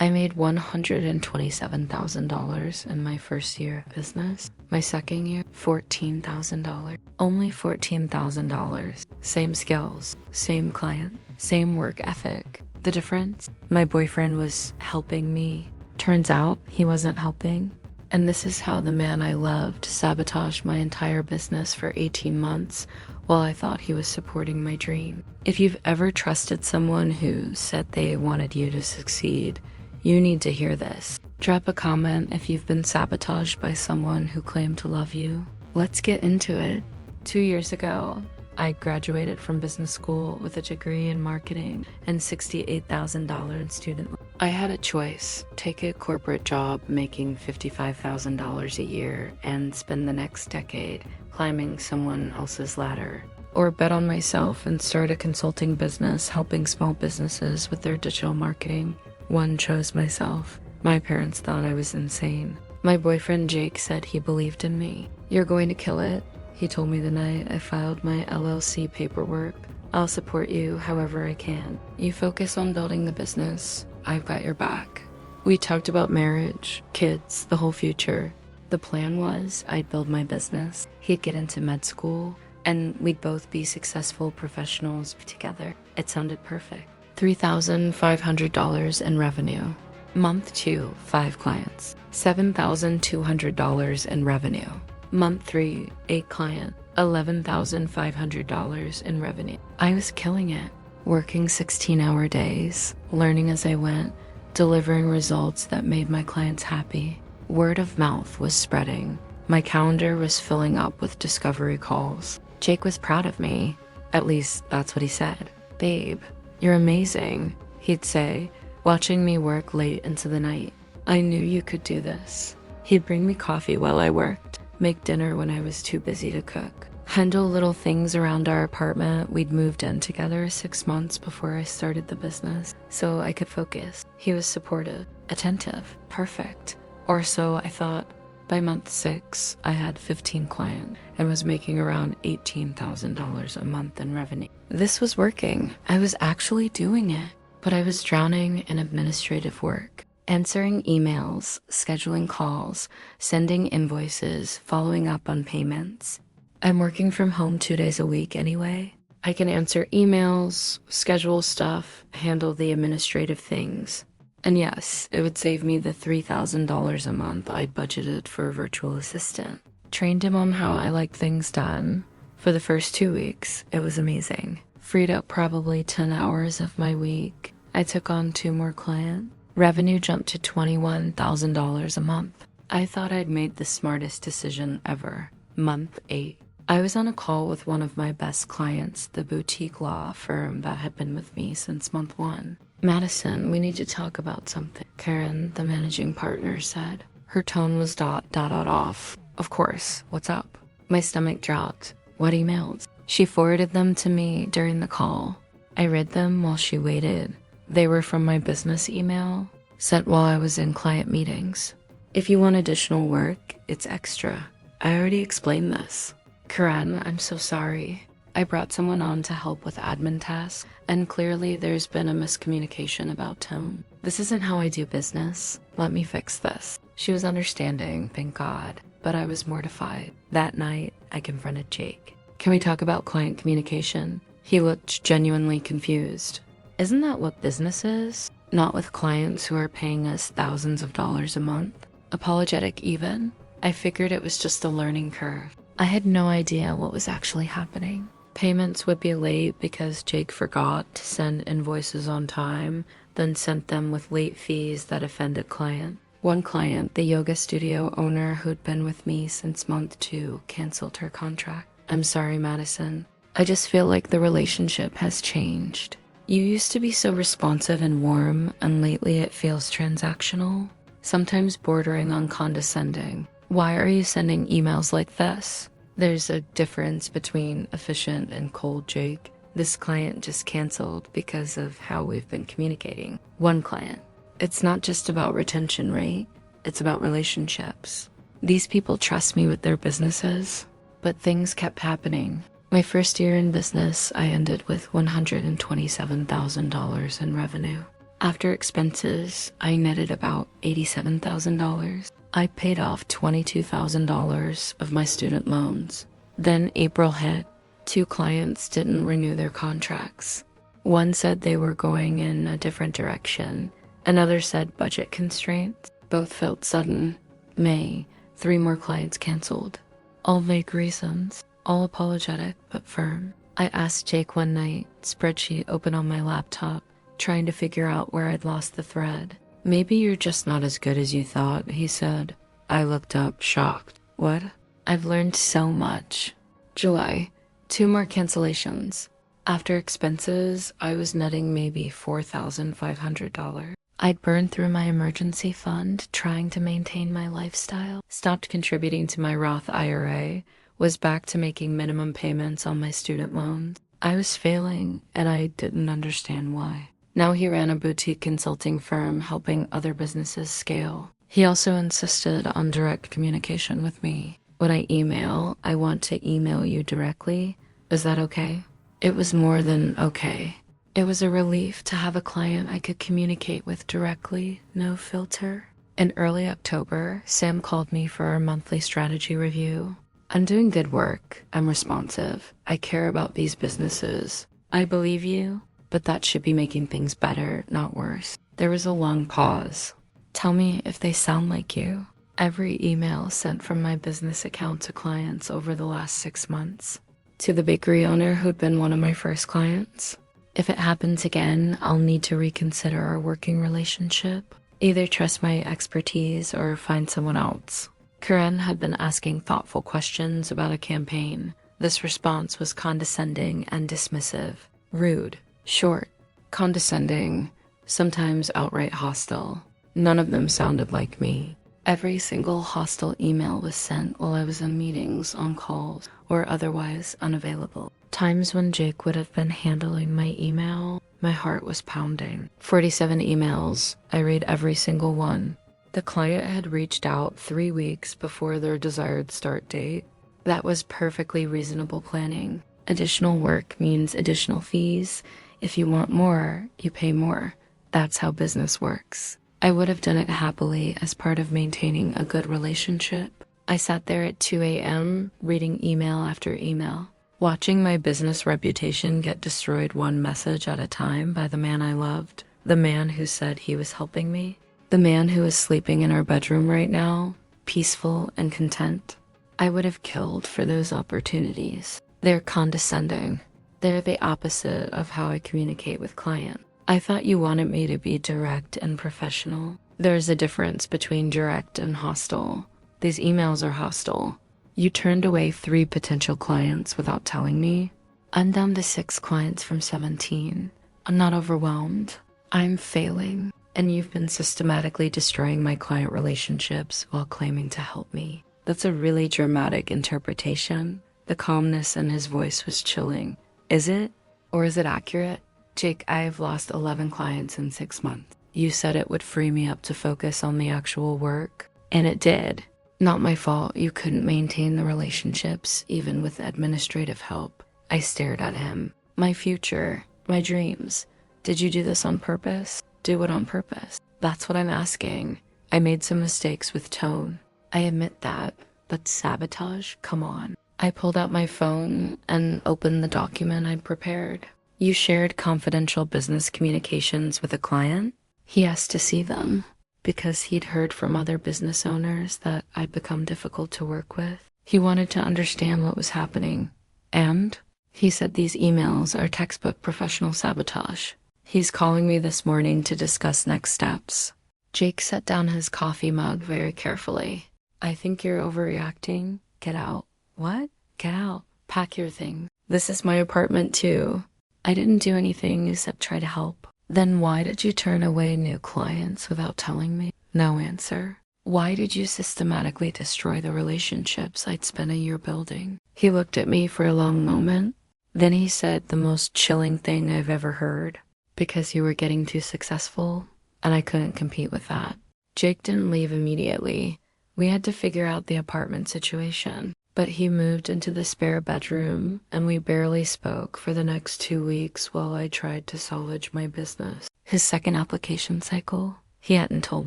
I made $127,000 in my first year of business. My second year, $14,000. Only $14,000. Same skills, same client, same work ethic. The difference? My boyfriend was helping me. Turns out he wasn't helping. And this is how the man I loved sabotaged my entire business for 18 months while I thought he was supporting my dream. If you've ever trusted someone who said they wanted you to succeed, you need to hear this. Drop a comment if you've been sabotaged by someone who claimed to love you. Let's get into it. 2 years ago, I graduated from business school with a degree in marketing and $68,000 in student loans. I had a choice: take a corporate job making $55,000 a year and spend the next decade climbing someone else's ladder, or bet on myself and start a consulting business helping small businesses with their digital marketing. One chose myself. My parents thought I was insane. My boyfriend Jake said he believed in me. "You're going to kill it," he told me the night I filed my LLC paperwork. "I'll support you however I can. You focus on building the business. I've got your back." We talked about marriage, kids, the whole future. The plan was I'd build my business, he'd get into med school, and we'd both be successful professionals together. It sounded perfect. $3,500 in revenue. Month 2, 5 clients. $7,200 in revenue. Month 3, 8 client. $11,500 in revenue. I was killing it, working 16-hour days, learning as I went, delivering results that made my clients happy. Word of mouth was spreading. My calendar was filling up with discovery calls. Jake was proud of me. At least that's what he said. "Babe, you're amazing," he'd say, watching me work late into the night. "I knew you could do this." He'd bring me coffee while I worked, make dinner when I was too busy to cook, handle little things around our apartment. We'd moved in together 6 months before I started the business, so I could focus. He was supportive, attentive, perfect. Or so I thought. By month 6, I had 15 clients and was making around $18,000 a month in revenue. This was working. I was actually doing it, but I was drowning in administrative work. Answering emails, scheduling calls, sending invoices, following up on payments. I'm working from home 2 days a week anyway. I can answer emails, schedule stuff, handle the administrative things. And yes, it would save me the $3,000 a month I'd budgeted for a virtual assistant. Trained him on how I like things done. For the first 2 weeks, it was amazing. Freed up probably 10 hours of my week. I took on 2 more clients. Revenue jumped to $21,000 a month. I thought I'd made the smartest decision ever. Month 8. I was on a call with one of my best clients, the boutique law firm that had been with me since month 1. "Madison, we need to talk about something," Karen, the managing partner, said. Her tone was dot off. "Of course, what's up?" My stomach dropped. "What emails?" She forwarded them to me during the call. I read them while she waited. They were from my business email, sent while I was in client meetings. "If you want additional work, it's extra. I already explained this." "Karen, I'm so sorry. I brought someone on to help with admin tasks, and clearly there's been a miscommunication about tone. This isn't how I do business. Let me fix this." She was understanding, thank God, but I was mortified. That night, I confronted Jake. "Can we talk about client communication?" He looked genuinely confused. "Isn't that what business is? Not with clients who are paying us thousands of dollars a month?" Apologetic even. I figured it was just a learning curve. I had no idea what was actually happening. Payments would be late because Jake forgot to send invoices on time, then sent them with late fees that offended client. One client, the yoga studio owner who'd been with me since month 2, canceled her contract. "I'm sorry, Madison. I just feel like the relationship has changed. You used to be so responsive and warm, and lately it feels transactional, sometimes bordering on condescending. Why are you sending emails like this?" There's a difference between efficient and cold, Jake. This client just canceled because of how we've been communicating. One client. It's not just about retention rate, it's about relationships. These people trust me with their businesses, but things kept happening. My first year in business, I ended with $127,000 in revenue. After expenses, I netted about $87,000. I paid off $22,000 of my student loans. Then April hit. 2 clients didn't renew their contracts. One said they were going in a different direction. Another said budget constraints. Both felt sudden. May, 3 more clients canceled. All vague reasons, all apologetic but firm. I asked Jake one night, spreadsheet open on my laptop, trying to figure out where I'd lost the thread. Maybe you're just not as good as you thought, he said. I looked up, shocked. What? I've learned so much. July, 2 more cancellations. After expenses, I was netting maybe $4,500. I'd burned through my emergency fund trying to maintain my lifestyle, stopped contributing to my Roth IRA, was back to making minimum payments on my student loans. I was failing, and I didn't understand why. Now he ran a boutique consulting firm helping other businesses scale. He also insisted on direct communication with me. When I email, I want to email you directly. Is that okay? It was more than okay. It was a relief to have a client I could communicate with directly, no filter. In early October, Sam called me for our monthly strategy review. I'm doing good work. I'm responsive. I care about these businesses. I believe you, but that should be making things better, not worse. There was a long pause. Tell me if they sound like you. Every email sent from my business account to clients over the last 6 months. To the bakery owner who'd been one of my first clients. If it happens again, I'll need to reconsider our working relationship. Either trust my expertise or find someone else. Karen had been asking thoughtful questions about a campaign. This response was condescending and dismissive. Rude, short, condescending, sometimes outright hostile. None of them sounded like me. Every single hostile email was sent while I was in meetings, on calls, or otherwise unavailable. Times when Jake would have been handling my email, my heart was pounding. 47 emails. I read every single one. The client had reached out 3 weeks before their desired start date. That was perfectly reasonable planning. Additional work means additional fees. If you want more, you pay more. That's how business works. I would have done it happily as part of maintaining a good relationship. I sat there at 2 a.m. reading email after email, watching my business reputation get destroyed one message at a time by the man I loved, the man who said he was helping me, the man who is sleeping in our bedroom right now, peaceful and content. I would have killed for those opportunities. They're condescending. They're the opposite of how I communicate with clients. I thought you wanted me to be direct and professional. There's a difference between direct and hostile. These emails are hostile. You turned away 3 potential clients without telling me. I'm down to 6 clients from 17. I'm not overwhelmed. I'm failing, and you've been systematically destroying my client relationships while claiming to help me. That's a really dramatic interpretation. The calmness in his voice was chilling. Is it? Or is it accurate? Jake, I have lost 11 clients in 6 months. You said it would free me up to focus on the actual work, and it did. Not my fault you couldn't maintain the relationships, even with administrative help. I stared at him. My future, my dreams. Did you do this on purpose? Do it on purpose. That's what I'm asking. I made some mistakes with tone. I admit that, but sabotage? Come on. I pulled out my phone and opened the document I'd prepared. You shared confidential business communications with a client? He asked to see them because he'd heard from other business owners that I'd become difficult to work with. He wanted to understand what was happening. And he said these emails are textbook professional sabotage. He's calling me this morning to discuss next steps. Jake set down his coffee mug very carefully. I think you're overreacting. Get out. What? Get out. Pack your things. This is my apartment too. I didn't do anything except try to help. Then why did you turn away new clients without telling me? No answer. Why did you systematically destroy the relationships I'd spent a year building? He looked at me for a long moment. Then he said the most chilling thing I've ever heard. Because you were getting too successful, and I couldn't compete with that. Jake didn't leave immediately. We had to figure out the apartment situation. But he moved into the spare bedroom, and we barely spoke for the next 2 weeks while I tried to salvage my business. His second application cycle, he hadn't told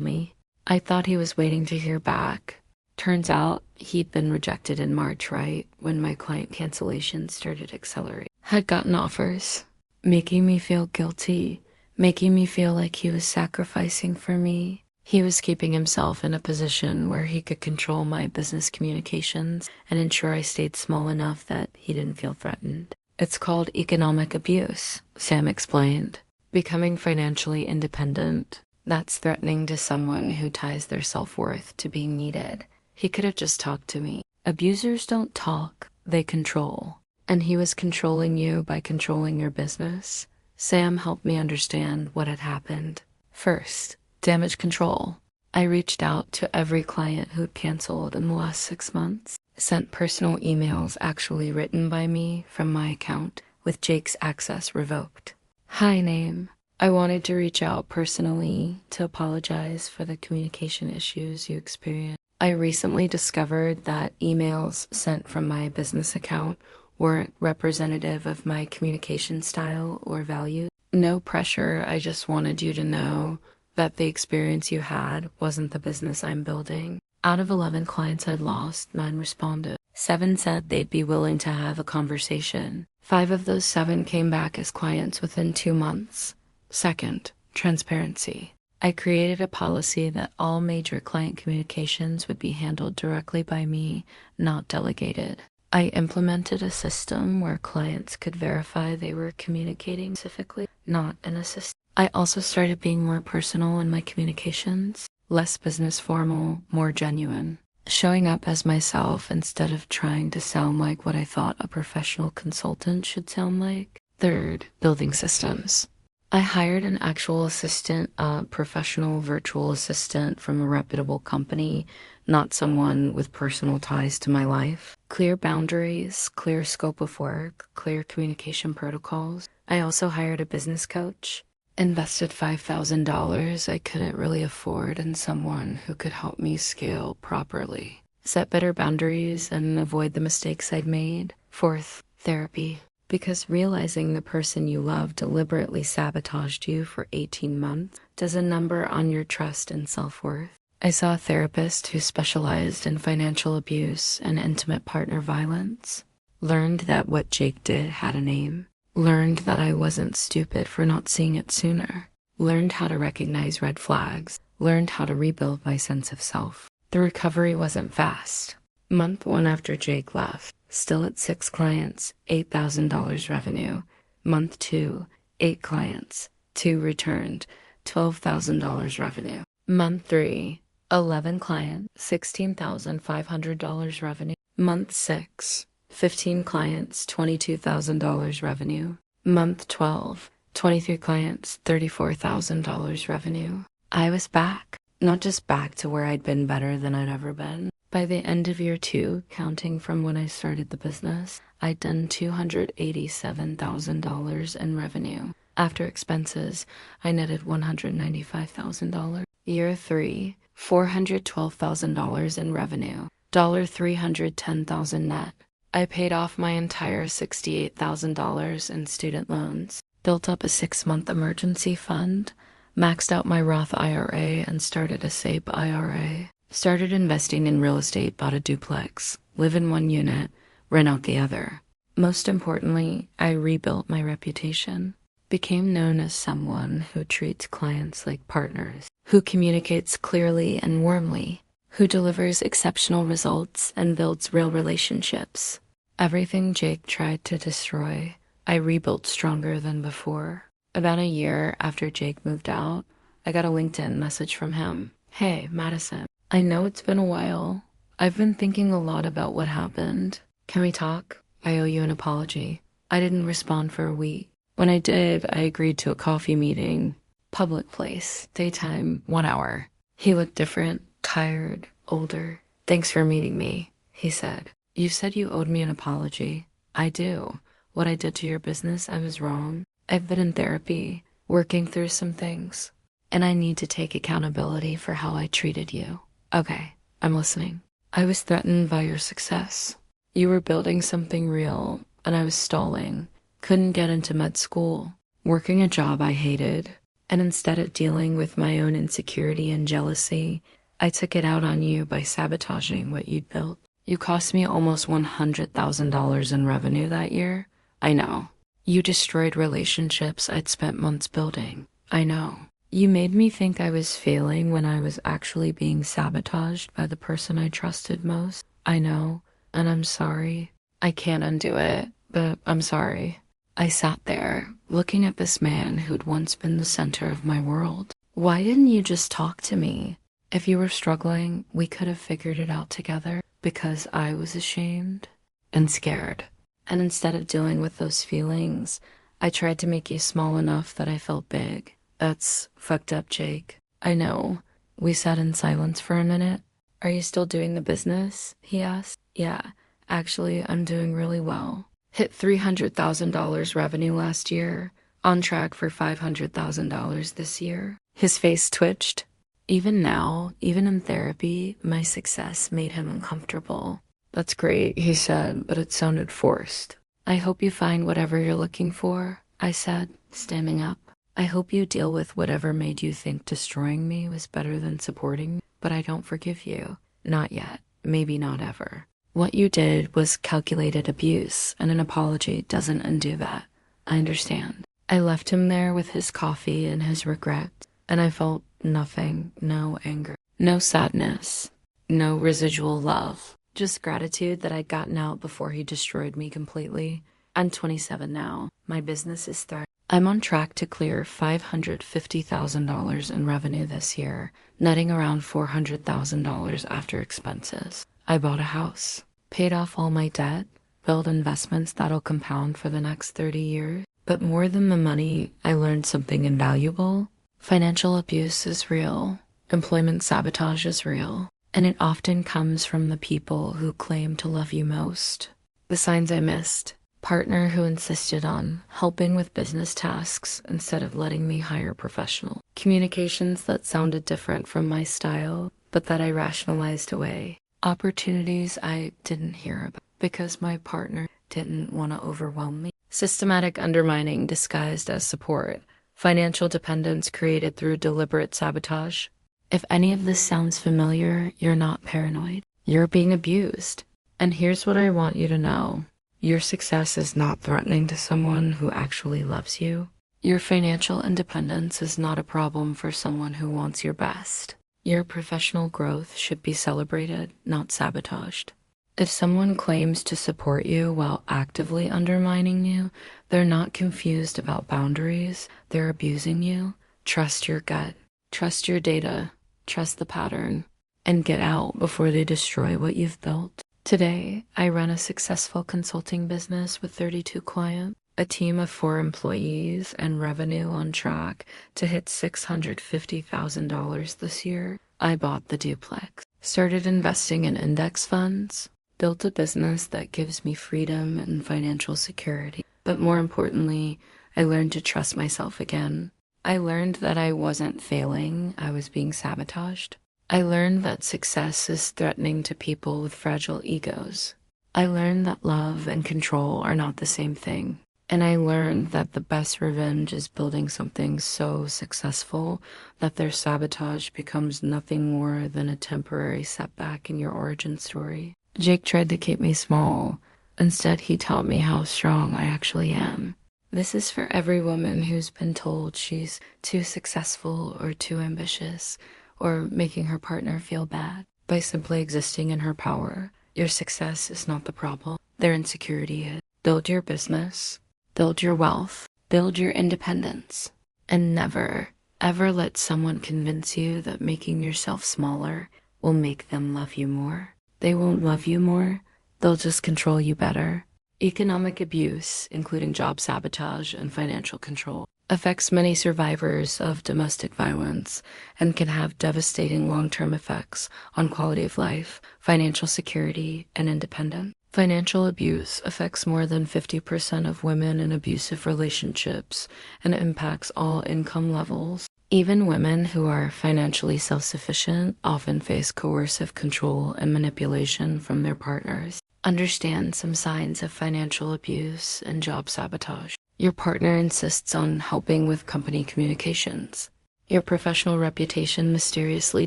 me. I thought he was waiting to hear back. Turns out he'd been rejected in March, right when my client cancellations started accelerating. Had gotten offers, making me feel guilty, making me feel like he was sacrificing for me. He was keeping himself in a position where he could control my business communications and ensure I stayed small enough that he didn't feel threatened. It's called economic abuse, Sam explained. Becoming financially independent, that's threatening to someone who ties their self-worth to being needed. He could have just talked to me. Abusers don't talk, they control. And he was controlling you by controlling your business. Sam helped me understand what had happened. First, damage control. I reached out to every client who'd canceled in the last 6 months, sent personal emails actually written by me from my account with Jake's access revoked. Hi, name. I wanted to reach out personally to apologize for the communication issues you experienced. I recently discovered that emails sent from my business account weren't representative of my communication style or values. No pressure, I just wanted you to know that the experience you had wasn't the business I'm building. Out of 11 clients I'd lost, 9 responded. 7 said they'd be willing to have a conversation. 5 of those 7 came back as clients within 2 months. Second, transparency. I created a policy that all major client communications would be handled directly by me, not delegated. I implemented a system where clients could verify they were communicating specifically, not an assistant. I also started being more personal in my communications, less business formal, more genuine, showing up as myself instead of trying to sound like what I thought a professional consultant should sound like. Third, building systems. I hired an actual assistant, a professional virtual assistant from a reputable company, not someone with personal ties to my life. Clear boundaries, clear scope of work, clear communication protocols. I also hired a business coach, invested $5,000 I couldn't really afford in someone who could help me scale properly. Set better boundaries and avoid the mistakes I'd made. Fourth, therapy. Because realizing the person you love deliberately sabotaged you for 18 months does a number on your trust and self-worth. I saw a therapist who specialized in financial abuse and intimate partner violence. Learned that what Jake did had a name. Learned that I wasn't stupid for not seeing it sooner. Learned how to recognize red flags. Learned how to rebuild my sense of self. The recovery wasn't fast. Month 1 after Jake left, still at 6 clients, $8,000 revenue. Month 2, 8 clients, 2 returned, $12,000 revenue. Month 3, 11 clients, $16,500 revenue. Month 6, 15 clients, $22,000 revenue. Month 12, 23 clients, $34,000 revenue. I was back, not just back to where I'd been better than I'd ever been. By the end of year 2, counting from when I started the business, I'd done $287,000 in revenue. After expenses, I netted $195,000. Year 3, $412,000 in revenue, $310,000 net. I paid off my entire $68,000 in student loans, built up a 6-month emergency fund, maxed out my Roth IRA and started a SAPE IRA. Started investing in real estate, bought a duplex, live in one unit, rent out the other. Most importantly, I rebuilt my reputation. Became known as someone who treats clients like partners, who communicates clearly and warmly, who delivers exceptional results and builds real relationships. Everything Jake tried to destroy, I rebuilt stronger than before. About a year after Jake moved out, I got a LinkedIn message from him. Hey, Madison. I know it's been a while. I've been thinking a lot about what happened. Can we talk? I owe you an apology. I didn't respond for a week. When I did, I agreed to a coffee meeting. Public place, daytime, 1 hour. He looked different, tired, older. Thanks for meeting me, he said. You said you owed me an apology. I do. What I did to your business, I was wrong. I've been in therapy, working through some things. And I need to take accountability for how I treated you. Okay, I'm listening. I was threatened by your success. You were building something real, and I was stalling. Couldn't get into med school, working a job I hated. And instead of dealing with my own insecurity and jealousy, I took it out on you by sabotaging what you'd built. You cost me almost $100,000 in revenue that year. I know. You destroyed relationships I'd spent months building. I know. You made me think I was failing when I was actually being sabotaged by the person I trusted most. I know, and I'm sorry. I can't undo it, but I'm sorry. I sat there, looking at this man who'd once been the center of my world. Why didn't you just talk to me? If you were struggling, we could have figured it out together, because I was ashamed and scared. And instead of dealing with those feelings, I tried to make you small enough that I felt big. That's fucked up, Jake. I know. We sat in silence for a minute. Are you still doing the business? He asked. Yeah, actually, I'm doing really well. Hit $300,000 revenue last year. On track for $500,000 this year. His face twitched. Even now, even in therapy, my success made him uncomfortable. That's great, he said, but it sounded forced. I hope you find whatever you're looking for, I said, standing up. I hope you deal with whatever made you think destroying me was better than supporting me, but I don't forgive you. Not yet. Maybe not ever. What you did was calculated abuse, and an apology doesn't undo that. I understand. I left him there with his coffee and his regrets, and I felt nothing, no anger, no sadness, no residual love, just gratitude that I'd gotten out before he destroyed me completely. I'm 27 now. My business is thriving. I'm on track to clear $550,000 in revenue this year, netting around $400,000 after expenses. I bought a house, paid off all my debt, built investments that'll compound for the next 30 years. But more than the money, I learned something invaluable. Financial abuse is real. Employment sabotage is real. And it often comes from the people who claim to love you most. The signs I missed. Partner who insisted on helping with business tasks instead of letting me hire professional. Communications that sounded different from my style, but that I rationalized away. Opportunities I didn't hear about because my partner didn't want to overwhelm me. Systematic undermining disguised as support. Financial dependence created through deliberate sabotage. If any of this sounds familiar, you're not paranoid. You're being abused. And here's what I want you to know. Your success is not threatening to someone who actually loves you. Your financial independence is not a problem for someone who wants your best. Your professional growth should be celebrated, not sabotaged. If someone claims to support you while actively undermining you, they're not confused about boundaries, they're abusing you. Trust your gut, trust your data, trust the pattern, and get out before they destroy what you've built. Today, I run a successful consulting business with 32 clients, a team of 4 employees, and revenue on track to hit $650,000 this year. I bought the duplex, started investing in index funds, built a business that gives me freedom and financial security. But more importantly, I learned to trust myself again. I learned that I wasn't failing, I was being sabotaged. I learned that success is threatening to people with fragile egos. I learned that love and control are not the same thing. And I learned that the best revenge is building something so successful that their sabotage becomes nothing more than a temporary setback in your origin story. Jake tried to keep me small. Instead, he taught me how strong I actually am. This is for every woman who's been told she's too successful or too ambitious, or making her partner feel bad by simply existing in her power. Your success is not the problem. Their insecurity is. Build your business, build your wealth, build your independence, and never, ever let someone convince you that making yourself smaller will make them love you more. They won't love you more, they'll just control you better. Economic abuse, including job sabotage and financial control, affects many survivors of domestic violence and can have devastating long-term effects on quality of life, financial security, and independence. Financial abuse affects more than 50% of women in abusive relationships and impacts all income levels. Even women who are financially self-sufficient often face coercive control and manipulation from their partners. Understand some signs of financial abuse and job sabotage. Your partner insists on helping with company communications. Your professional reputation mysteriously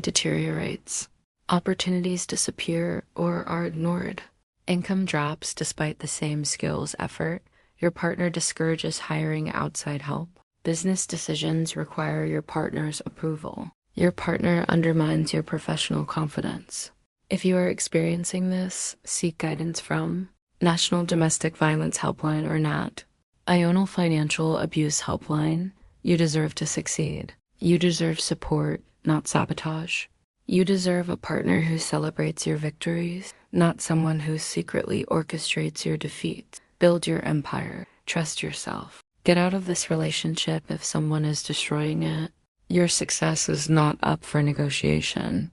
deteriorates. Opportunities disappear or are ignored. Income drops despite the same skills effort. Your partner discourages hiring outside help. Business decisions require your partner's approval. Your partner undermines your professional confidence. If you are experiencing this, seek guidance from National Domestic Violence Helpline or NAT, Ional Financial Abuse Helpline. You deserve to succeed. You deserve support, not sabotage. You deserve a partner who celebrates your victories, not someone who secretly orchestrates your defeats. Build your empire. Trust yourself. Get out of this relationship if someone is destroying it. Your success is not up for negotiation.